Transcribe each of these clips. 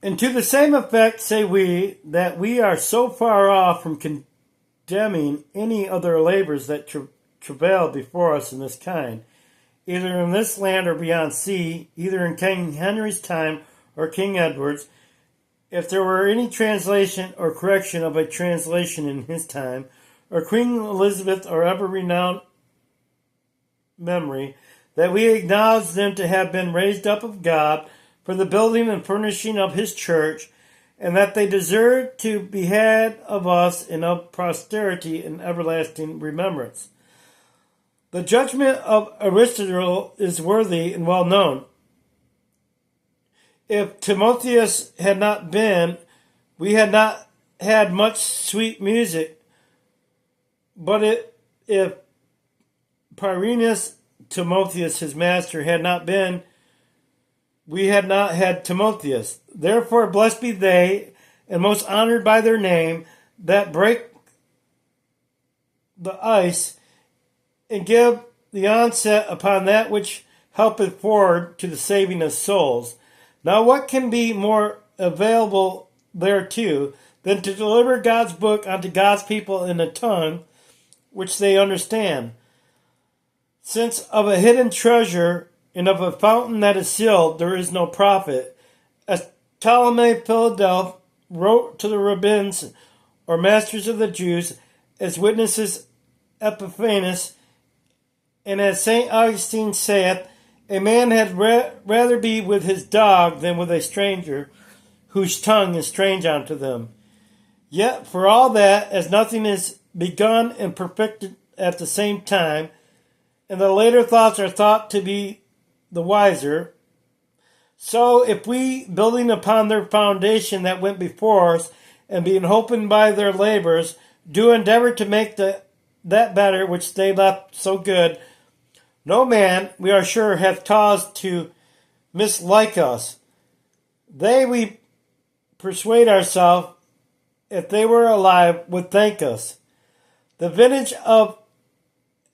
And to the same effect say we, that we are so far off from condemning any other labors that travail before us in this kind, either in this land or beyond sea, either in King Henry's time or King Edward's, if there were any translation or correction of a translation in his time, or Queen Elizabeth or ever renowned memory, that we acknowledge them to have been raised up of God for the building and furnishing of his church, and that they deserve to be had of us and of posterity in everlasting remembrance. The judgment of Aristotle is worthy and well known. If Timotheus had not been, we had not had much sweet music. But if Pyrenus Timotheus, his master, had not been, we had not had Timotheus. Therefore, blessed be they, and most honored by their name, that break the ice, and give the onset upon that which helpeth forward to the saving of souls. Now what can be more available thereto than to deliver God's book unto God's people in a tongue which they understand? Since of a hidden treasure and of a fountain that is sealed there is no profit, as Ptolemy Philadelph wrote to the rabbins or masters of the Jews, as witnesses Epiphanes, and as St. Augustine saith, a man had rather be with his dog than with a stranger, whose tongue is strange unto them. Yet for all that, as nothing is begun and perfected at the same time, and the later thoughts are thought to be the wiser, so if we, building upon their foundation that went before us, and being holpen by their labors, do endeavor to make that better which they left so good, no man, we are sure, hath cause to mislike us. They, we persuade ourselves, if they were alive, would thank us. The vintage of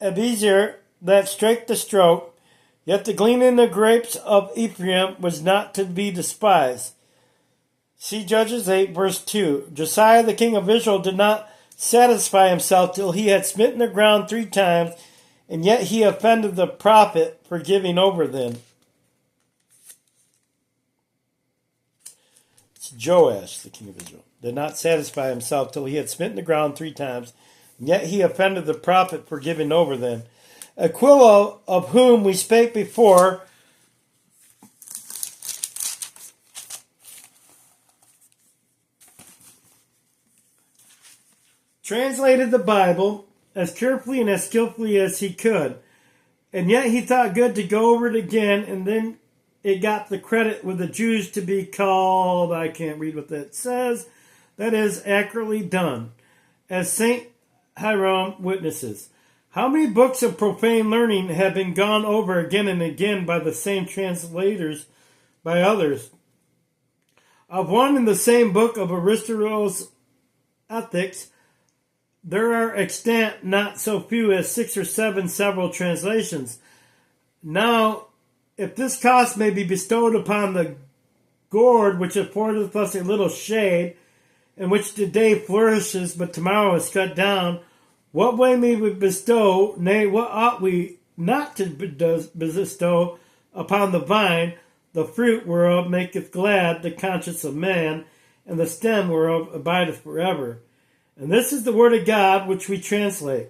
Abiezer that strake the stroke, yet the gleaning the grapes of Ephraim was not to be despised. See Judges 8, verse 2. Josiah, the king of Israel, did not satisfy himself till he had smitten the ground 3 times, and yet he offended the prophet for giving over them. It's Joash, the king of Israel, did not satisfy himself till he had smitten the ground 3 times, and yet he offended the prophet for giving over them. Aquila, of whom we spake before, translated the Bible as carefully and as skillfully as he could, and yet he thought good to go over it again, and then it got the credit with the Jews to be called, I can't read what that says, that is, accurately done, as St. Hiram witnesses. How many books of profane learning have been gone over again and again by the same translators by others? Of one and the same book of Aristotle's Ethics, there are extant not so few as 6 or 7 several translations. Now, if this cost may be bestowed upon the gourd which affordeth us a little shade, and which today flourishes but tomorrow is cut down, what way may we bestow, nay, what ought we not to bestow upon the vine, the fruit whereof maketh glad the conscience of man, and the stem whereof abideth forever? And this is the word of God which we translate.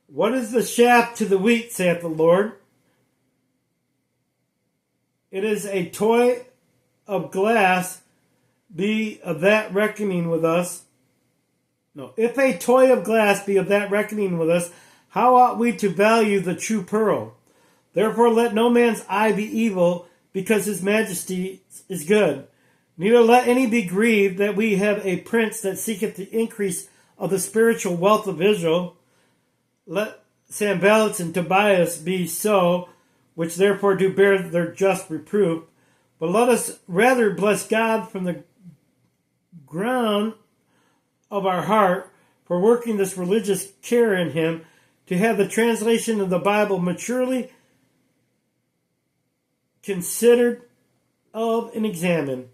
What is the shaft to the wheat, saith the Lord? It is a toy of glass, be of that reckoning with us. No, if a toy of glass be of that reckoning with us, how ought we to value the true pearl? Therefore let no man's eye be evil, because his majesty is good. Neither let any be grieved that we have a prince that seeketh the increase of the spiritual wealth of Israel. Let Sanballat and Tobias be so, which therefore do bear their just reproof. But let us rather bless God from the ground of our heart for working this religious care in him, to have the translation of the Bible maturely considered of and examined.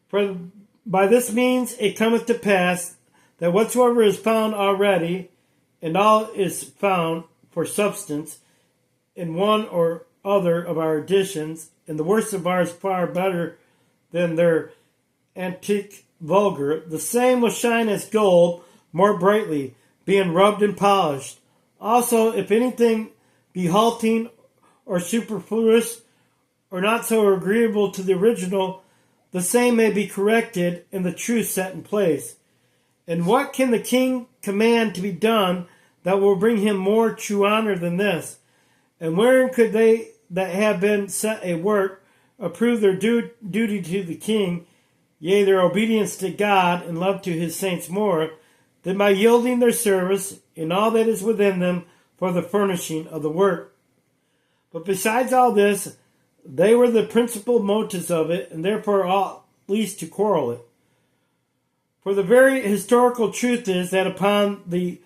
For by this means it cometh to pass that whatsoever is found already, and all is found for substance in one or other of our editions, and the worst of ours far better than their antique vulgar, the same will shine as gold more brightly, being rubbed and polished. Also, if anything be halting or superfluous, or not so agreeable to the original, the same may be corrected and the truth set in place. And what can the king command to be done that will bring him more true honor than this? And wherein could they that have been set a work approve their duty to the king, yea, their obedience to God and love to his saints more, than by yielding their service in all that is within them for the furnishing of the work? But besides all this, they were the principal motives of it, and therefore ought least to quarrel it. For the very historical truth is that upon the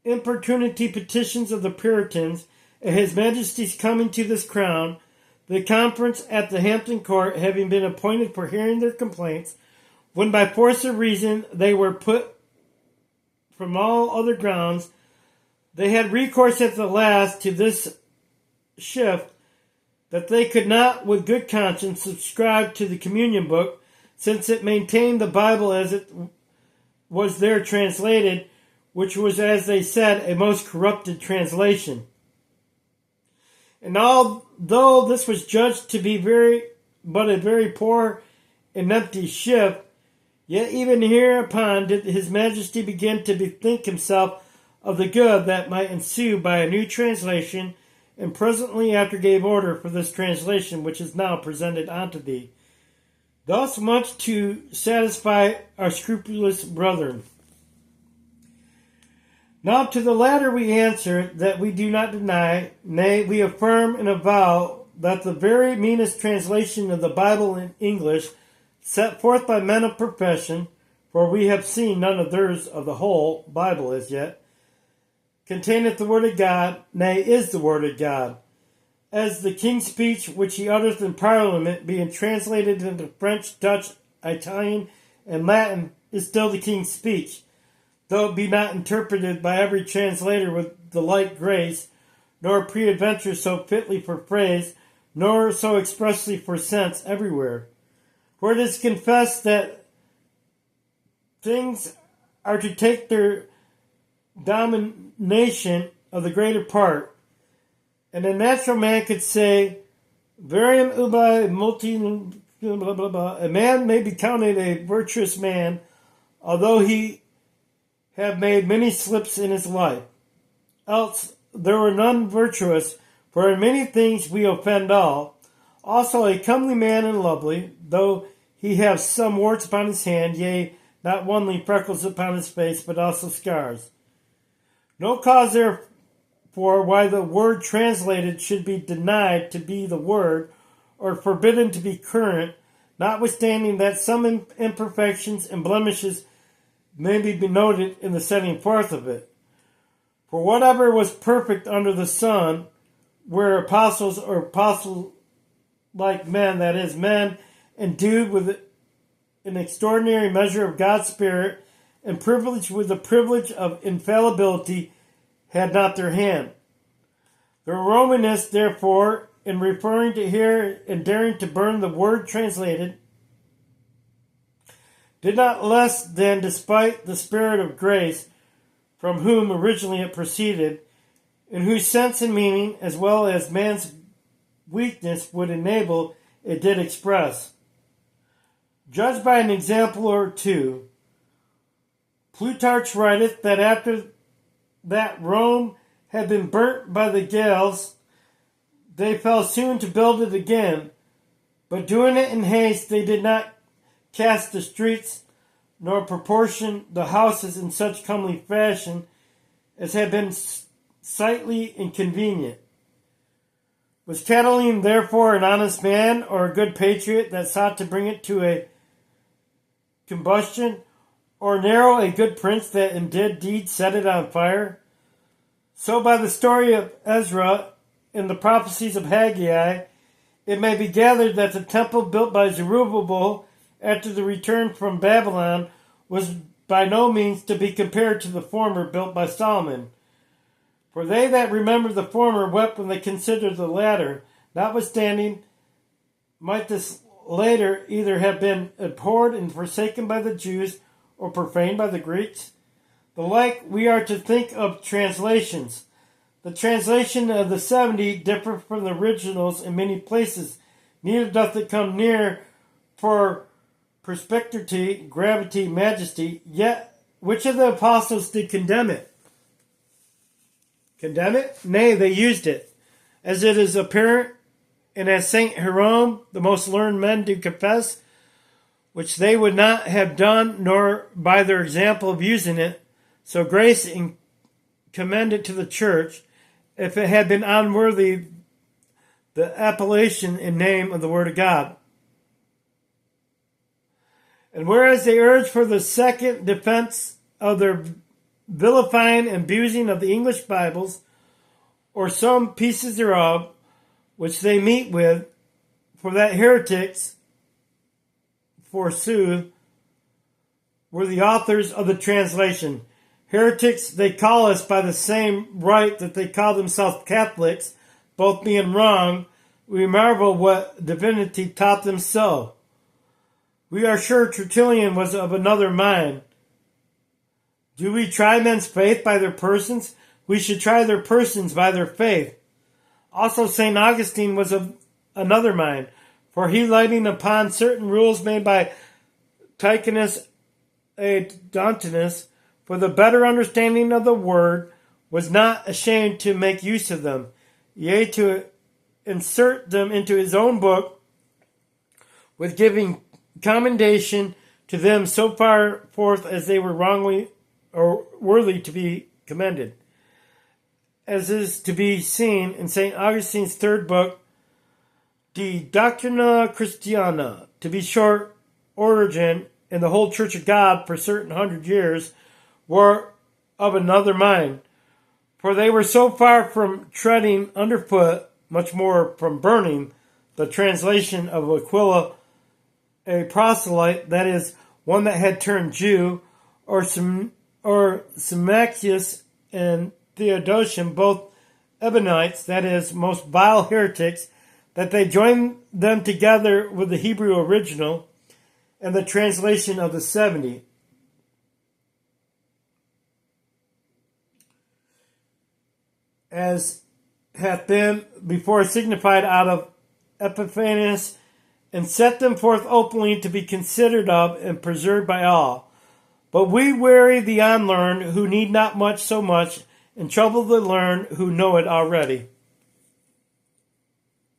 importunity petitions of the Puritans, and His Majesty's coming to this crown, the conference at the Hampton Court having been appointed for hearing their complaints, when by force of reason they were put from all other grounds, they had recourse at the last to this shift, that they could not with good conscience subscribe to the communion book, since it maintained the Bible as it was there translated, which was, as they said, a most corrupted translation. And although this was judged to be but a very poor and empty shift, yet even hereupon did His Majesty begin to bethink himself of the good that might ensue by a new translation, and presently after gave order for this translation which is now presented unto thee. Thus much to satisfy our scrupulous brethren. Now to the latter we answer that we do not deny, nay, we affirm and avow that the very meanest translation of the Bible in English, set forth by men of profession, for we have seen none of theirs of the whole Bible as yet, containeth the word of God, nay, is the word of God, as the king's speech which he uttereth in Parliament, being translated into French, Dutch, Italian, and Latin, is still the king's speech, though it be not interpreted by every translator with the like grace, nor peradventure so fitly for phrase, nor so expressly for sense everywhere. For it is confessed that things are to take their domination of the greater part, and a natural man could say, Varium ubi multi blah blah blah. A man may be counted a virtuous man, although he have made many slips in his life. Else there were none virtuous, for in many things we offend all. Also a comely man and lovely, though he have some warts upon his hand, yea, not only freckles upon his face, but also scars. No cause therefore why the word translated should be denied to be the word, or forbidden to be current, notwithstanding that some imperfections and blemishes may be noted in the setting forth of it. For whatever was perfect under the sun, were apostles or apostle-like men, that is, men endued with an extraordinary measure of God's Spirit, and privileged with the privilege of infallibility, had not their hand. The Romanists, therefore, in referring to here and daring to burn the word translated, did not less than despite the Spirit of grace, from whom originally it proceeded, in whose sense and meaning, as well as man's weakness would enable, it did express. Judged by an example or two, Plutarch writeth that after that Rome had been burnt by the Gauls, they fell soon to build it again, but doing it in haste, they did not cast the streets, nor proportion the houses in such comely fashion as had been sightly and convenient. Was Catiline therefore an honest man, or a good patriot that sought to bring it to a combustion, or Nero a good prince that in deed set it on fire? So by the story of Ezra and the prophecies of Haggai, it may be gathered that the temple built by Zerubbabel after the return from Babylon was by no means to be compared to the former built by Solomon. For they that remember the former wept when they considered the latter. Notwithstanding, might this later either have been abhorred and forsaken by the Jews or profaned by the Greeks? The like we are to think of translations. The translation of the 70 differ from the originals in many places. Neither doth it come near for perspective, gravity, majesty. Yet, which of the apostles did condemn it? Condemn it? Nay, they used it. As it is apparent, and as St. Jerome, the most learned men, do confess, which they would not have done, nor by their example of using it, so grace and commend it to the church, if it had been unworthy the appellation and name of the Word of God. And whereas they urge for the second defense of their vilifying and abusing of the English Bibles, or some pieces thereof, which they meet with, for that heretics, forsooth, were the authors of the translation. Heretics they call us by the same right that they call themselves Catholics, both being wrong. We marvel what divinity taught them so. We are sure Tertullian was of another mind. Do we try men's faith by their persons? We should try their persons by their faith. Also St. Augustine was of another mind, for he, lighting upon certain rules made by Tychonus Adontinus, for the better understanding of the word, was not ashamed to make use of them, yea, to insert them into his own book, with giving commendation to them so far forth as they were wrongly or worthy to be commended, as is to be seen in St. Augustine's third book, De Doctrina Christiana. To be short, Origen and the whole Church of God for certain 100 years were of another mind, for they were so far from treading underfoot, much more from burning, the translation of Aquila, a proselyte, that is, one that had turned Jew, or Symmachus and Theodosian, both Ebionites, that is, most vile heretics, that they joined them together with the Hebrew original and the translation of the 70. As hath been before signified out of Epiphanius, and set them forth openly to be considered of and preserved by all. But we weary the unlearned, who need not much so much, and trouble the learned, who know it already.